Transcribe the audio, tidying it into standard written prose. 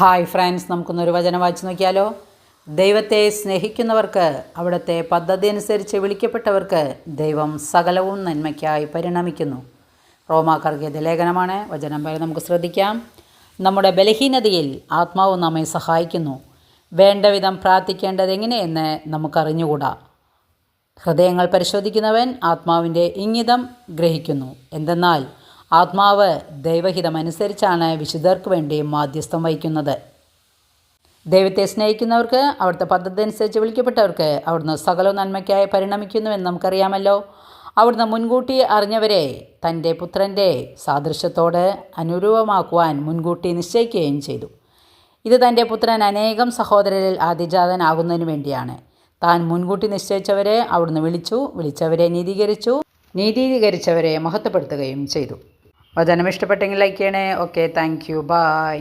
Hi friends, നമുക്കൊന്നൊരു വചനം വായിച്ചു നോക്കിയാലോ. ദൈവത്തെ സ്നേഹിക്കുന്നവർക്ക്, അവിടുത്തെ പദ്ധതി അനുസരിച്ച് വിളിക്കപ്പെട്ടവർക്ക് ദൈവം സകലവും നന്മയ്ക്കായി പരിണമിക്കുന്നു. റോമാക്കാർക്കെഴുതിയ ലേഖനമാണ്. വചനം പോലെ നമുക്ക് ശ്രദ്ധിക്കാം. നമ്മുടെ ബലഹീനതയിൽ ആത്മാവ് നമ്മെ സഹായിക്കുന്നു. വേണ്ട വിധം പ്രാർത്ഥിക്കേണ്ടത് എങ്ങനെയെന്ന് നമുക്കറിഞ്ഞുകൂടാ. ഹൃദയങ്ങൾ പരിശോധിക്കുന്നവൻ ആത്മാവിൻ്റെ ഇംഗിതം ഗ്രഹിക്കുന്നു. എന്തെന്നാൽ ആത്മാവ് ദൈവഹിതമനുസരിച്ചാണ് വിശുദ്ധർക്ക് വേണ്ടി മാധ്യസ്ഥം വഹിക്കുന്നത്. ദൈവത്തെ സ്നേഹിക്കുന്നവർക്ക്, അവിടുത്തെ പദ്ധതി അനുസരിച്ച് വിളിക്കപ്പെട്ടവർക്ക് അവിടുന്ന് സകല നന്മയ്ക്കായി പരിണമിക്കുന്നുവെന്ന് നമുക്കറിയാമല്ലോ. അവിടുന്ന് മുൻകൂട്ടി അറിഞ്ഞവരെ തൻ്റെ പുത്രൻ്റെ സാദൃശ്യത്തോട് അനുരൂപമാക്കുവാൻ മുൻകൂട്ടി നിശ്ചയിക്കുകയും ചെയ്തു. ഇത് തൻ്റെ പുത്രൻ അനേകം സഹോദരരിൽ ആദിജാതനാകുന്നതിന് വേണ്ടിയാണ്. താൻ മുൻകൂട്ടി നിശ്ചയിച്ചവരെ അവിടുന്ന് വിളിച്ചു, വിളിച്ചവരെ നീതീകരിച്ചു, നീതീകരിച്ചവരെ മഹത്വപ്പെടുത്തുകയും ചെയ്തു. വചനം ഇഷ്ടപ്പെട്ടെങ്കിൽ ലൈക്ക് ചെയ്യണേ. Okay, thank you, bye.